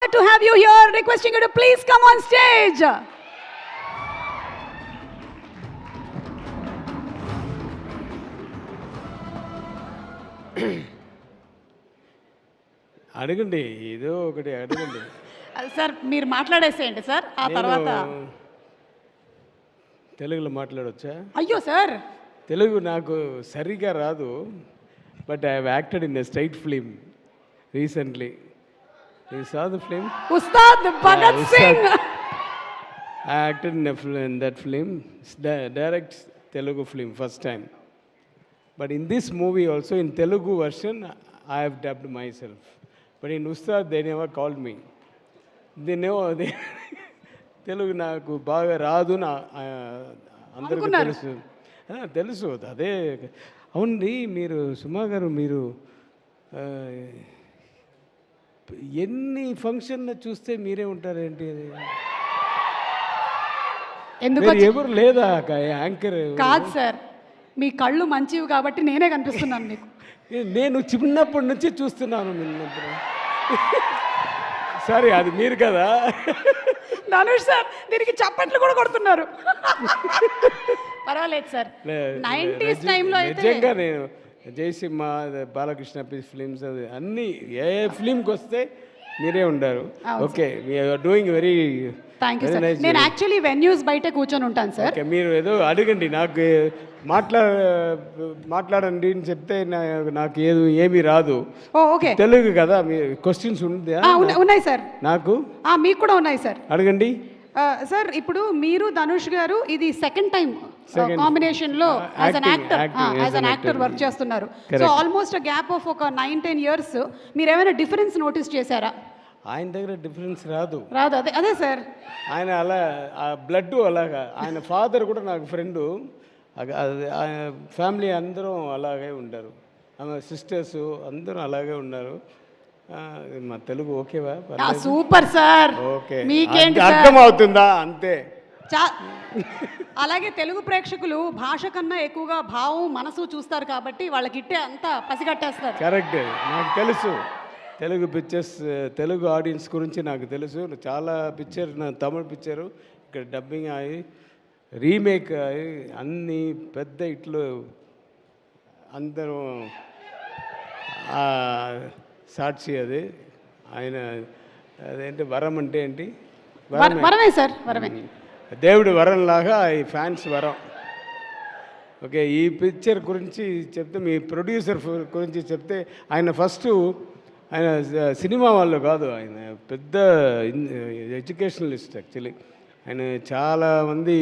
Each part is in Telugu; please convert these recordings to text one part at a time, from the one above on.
honored to have you here. Requesting you to please come on stage. అడగండి, ఏదో ఒకటి అడగండి. సార్ మీరు మాట్లాడేసేయండి సార్, ఆ తర్వాత తెలుగులో మాట్లాడవచ్చా? అయ్యో సార్, తెలుగు నాకు సరిగా రాదు, but I have acted in a straight film recently. You saw the film Ustaad Bhagat Singh. I acted in that film, direct Telugu film, first time. But in this movie also, in Telugu version, I have dubbed myself. But in Ustad, they never called me. They know, Telugu నాకు బాగా రాదు నా అందరికీ తెలుసు, తెలుసు అదే. అవునండి, మీరు సుమా గారు, మీరు ఎన్ని ఫంక్షన్లు చూస్తే మీరే ఉంటారేంటి? ఎవరు లేదా యాంకర్? కాదు సార్, మీ కళ్ళు మంచివి కాబట్టి నేనే కనిపిస్తున్నాను మీకు. నేను చిన్నప్పటి నుంచి చూస్తున్నాను నిన్నప్పుడు. సరే, అది మీరు కదా. ధనుష్ సార్ దీనికి చప్పట్లు కూడా కొడుతున్నారు. పర్వాలేదు సార్. 90s టైంలో అయితే నిజంగా నేను జయసింహ, బాలకృష్ణ ఫిలిమ్స్, అది అన్నీ ఏ ఫిలింకి వస్తే మీరే ఉండారు. Okay, you are doing very. Thank you sir. నేను యాక్చువల్లీ వెన్యూస్ బయట కూర్చొని ఉంటాను సార్. ఓకే, మీరు ఏదో అడగండి, నాకు మాట్లాడండి అని చెప్తే నాకు ఏమీ రాదు. ఓకే, తెలుగు కదా, మీ క్వశ్చన్స్ ఉన్నాయి సార్. నాకు మీకు కూడా ఉన్నాయి సార్, అడగండి సార్. ఇప్పుడు మీరు ధనుష్ గారు ఇది సెకండ్ టైం కాంబినేషన్ లో యాజ్ అన్ యాక్టర్ వర్క్ చేస్తున్నారు. సో ఆల్మోస్ట్ గ్యాప్ ఆఫ్ ఒక 9-10 years. మీరు ఏమైనా డిఫరెన్స్ నోటీస్ చేశారా? ఆయన దగ్గర డిఫరెన్స్ రాదు. అదే సార్, ఆయన అలా బ్లడ్ అలాగా. ఆయన ఫాదర్ కూడా నాకు ఫ్రెండు, ఫ్యామిలీ అందరూ అలాగే ఉంటారు, ఆమె సిస్టర్స్ అందరూ అలాగే ఉన్నారు. మా తెలుగు ఓకేవా? Super sir. ఓకే, మీకేంటి అర్థం అవుతుందా? అంతే. అలాగే తెలుగు ప్రేక్షకులు భాష కన్నా ఎక్కువగా భావం, మనసు చూస్తారు కాబట్టి వాళ్ళకి ఇట్టే అంతా పసిగట్టేస్తారు. కరెక్ట్, నాకు తెలుసు తెలుగు పిక్చర్స్, తెలుగు ఆడియన్స్ గురించి నాకు తెలుసు. చాలా పిక్చర్, నా తమిళ పిక్చరు ఇక్కడ డబ్బింగ్ అయ్యి రీమేక్ అయ్యి అన్ని పెద్ద ఇట్లు అందరూ సాక్షి. అది ఆయన అదేంటి వరం అంటే ఏంటి? వరమే సార్, వరమే. దేవుడి వరంలాగా ఈ ఫ్యాన్స్ వరం. ఓకే, ఈ పిక్చర్ గురించి చెప్తే, మీ ప్రొడ్యూసర్ గురించి చెప్తే, ఆయన ఫస్ట్ ఆయన సినిమా వాళ్ళు కాదు, ఆయన పెద్ద ఎడ్యుకేషనలిస్ట్ యాక్చువల్లీ. ఆయన చాలామంది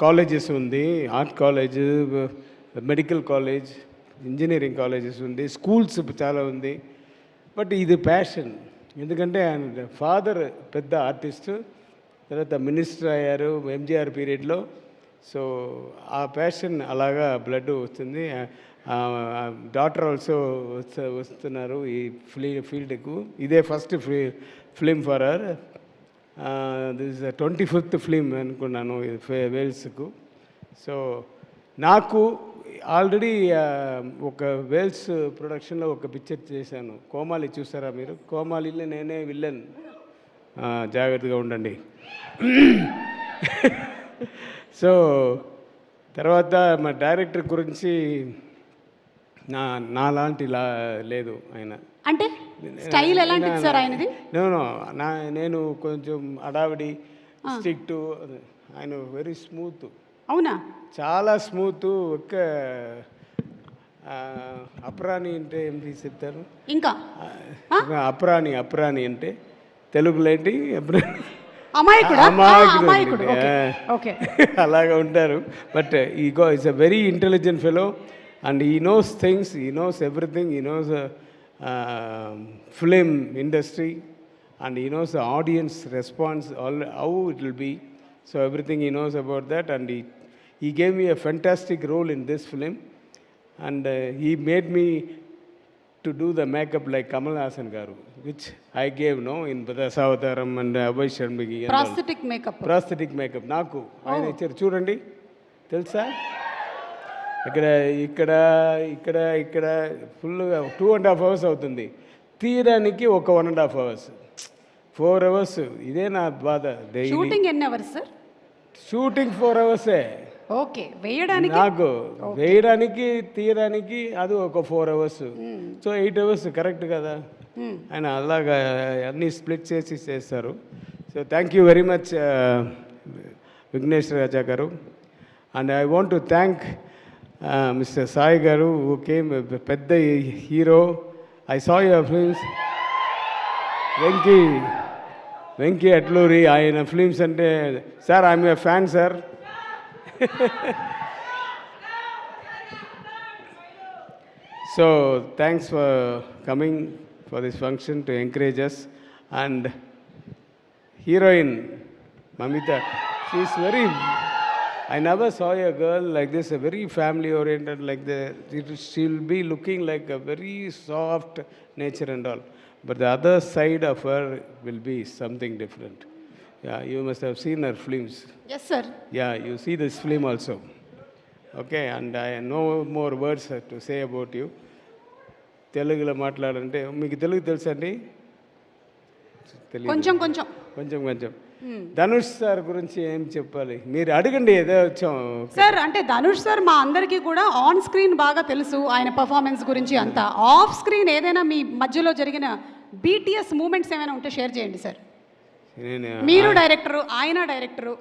కాలేజెస్ ఉంది, art college, medical college, engineering colleges ఉంది, స్కూల్స్ చాలా ఉంది. బట్ ఇది ప్యాషన్, ఎందుకంటే ఆయన ఫాదర్ పెద్ద ఆర్టిస్టు, తర్వాత మినిస్టర్ అయ్యారు ఎంజీఆర్ పీరియడ్లో. సో ఆ ప్యాషన్ అలాగా బ్లడ్ వస్తుంది. డాటర్ ఆల్సో వస్తున్నారు ఈ ఫీల్డ్కు. ఇదే first film for her. This 25th film అనుకున్నాను వేల్స్కు. సో నాకు ఆల్రెడీ ఒక వేల్స్ ప్రొడక్షన్లో ఒక పిక్చర్ చేశాను, కోమాలి. చూసారా మీరు? కోమాలిలో నేనే విల్లన్. జాగ్రత్తగా ఉండండి. సో తర్వాత మా డైరెక్టర్ గురించి నాలాంటి లేదు ఆయన. అంటే స్టైల్ ఎలాంటిది సార్ ఆయనది? నేను కొంచెం అడావిడి, స్ట్రిక్ట్. ఆయన వెరీ స్మూత్. అవునా? చాలా స్మూత్. ఒక్క అప్రాణి అంటే ఏంటి చెప్తారు? ఇంకా అప్రాణి అంటే తెలుగులో ఏంటి? అమాయకుడు. అలాగా ఉంటారు. But is a very intelligent fellow and he knows things, he knows everything, he knows film industry, and he knows the audience response, how it will be. So everything he knows about that, and he gave me a fantastic role in this film, and he made me to do the makeup like Kamal Haasan garu, which I gave in Dasavataram and Abhay Sharmagi. Prosthetic makeup నాకు ఆయన ఇచ్చారు. చూడండి, తెలుసా? ఇక్కడ ఫుల్గా 2.5 hours అవుతుంది. తీయడానికి ఒక 1.5 hours, 4 hours. ఇదే నా బాధ. డైలీ షూటింగ్ ఎన్ని hours sir? Shooting 4 hours. Okay, వేయడానికి నాకు వేయడానికి తీయడానికి అది ఒక 4 hours. సో 8 hours కరెక్ట్ కదా. ఆయన అలాగా అన్నీ స్ప్లిట్ చేసి చేస్తారు. So thank you very much Vignesh Raja garu. And I want to thank mister Sai garu who came, పెద్ద hero. I saw your films. Venky Atluri, ఆయన ఫిల్మ్స్ అంటే sir I'm a fan sir. So thanks for coming for this function to encourage us. And heroine Mamita, she's very, I never saw a girl like this, a very family oriented like that. She'll be looking like a very soft nature and all, but the other side of her will be something different. Yeah, you must have seen her films. Yes sir. Yeah, you see this film also. Okay, and I no more words to say about you. తెలుగులో మాట్లాడాలంటే మీకు తెలుగు తెలుసా అండి? కొంచెం కొంచెం కొంచెం. ధనుష్ సార్ గురించి ఏం చెప్పాలి? మీరు అడగండి, ఏదో వచ్చాం సార్. అంటే ధనుష్ సార్ మా అందరికీ కూడా ఆన్ స్క్రీన్ బాగా తెలుసు, ఆయన పర్ఫార్మెన్స్ గురించి అంతా. ఆఫ్ స్క్రీన్ ఏదైనా మీ మధ్యలో జరిగిన బీటీఎస్ మూమెంట్స్ ఏమైనా ఉంటే షేర్ చేయండి సార్. మీరు డైరెక్టరు, ఆయన డైరెక్టరు.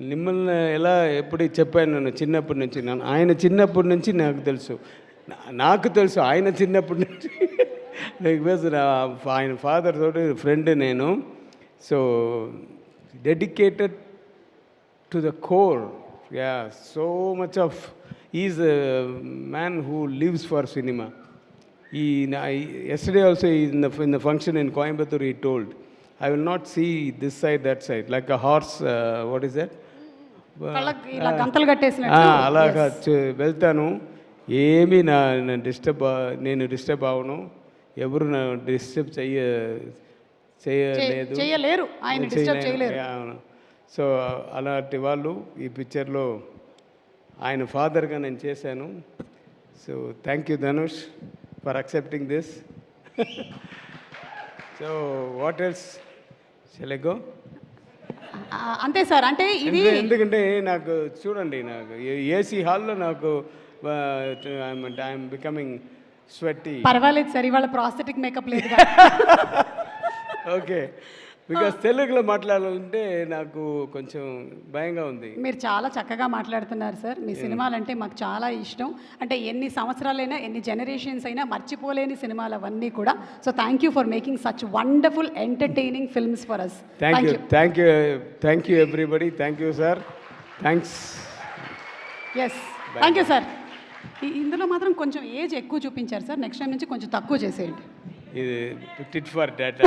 మిమ్మల్ని ఎలా ఎప్పుడు చెప్పాను నేను చిన్నప్పటి నుంచి. ఆయన చిన్నప్పటి నుంచి నాకు తెలుసు ఆయన చిన్నప్పటి నుంచి. బికాజ్ ఆయన ఫాదర్ తోటి ఫ్రెండ్ నేను. So dedicated to the core. Yeah, so much of is a man who lives for cinema. Yesterday also in the function in Coimbatore he told, I will not see this side, that side, like a horse, what is that? ఇలా గంతలు కట్టేసినట్టు. అలాగా వెళ్తాను. ఏమీ నేను డిస్టర్బ్ అవ్వను. ఎవరు నా డిస్టర్బ్ చేయలేరు, ఆయన డిస్టర్బ్ చేయలేరు. సో అలాంటి వాళ్ళు ఈ పిక్చర్లో ఆయన ఫాదర్గా నేను చేశాను. So thank you Dhanush for accepting this. So what else shall I go? అంతే సార్. అంటే ఇది ఎందుకంటే నాకు చూడండి, నాకు ఏసీ హాల్లో నాకు ఐఎమ్ బికమింగ్ స్వెట్టి. పర్వాలేదు సార్, ఇవాళ ప్రాస్థెటిక్ మేకప్ లేదు. ఓకే, బికాస్ తెలుగులో మాట్లాడాలంటే నాకు కొంచెం భయంగా ఉంది. మీరు చాలా చక్కగా మాట్లాడుతున్నారు సార్. మీ సినిమాలంటే మాకు చాలా ఇష్టం. అంటే ఎన్ని సంవత్సరాలైనా, ఎన్ని జనరేషన్స్ అయినా మర్చిపోలేని సినిమాలు అవన్నీ కూడా. So thank you for making such wonderful entertaining films for us. Thank you everybody. Thank you sir. Thanks. Yes, thank you sir. ఇందులో మాత్రం కొంచెం ఏజ్ ఎక్కువ చూపించారు సార్. నెక్స్ట్ టైం నుంచి కొంచెం తక్కువ చేసేయండి. ఇది టిట్ ఫర్ డేటా.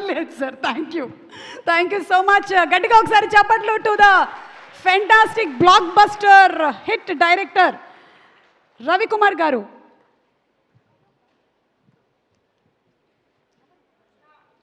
లేదు sir. Thank you so much. గట్టిగా ఒకసారి చెప్పట్లు to the fantastic blockbuster hit director Ravikumar గారు.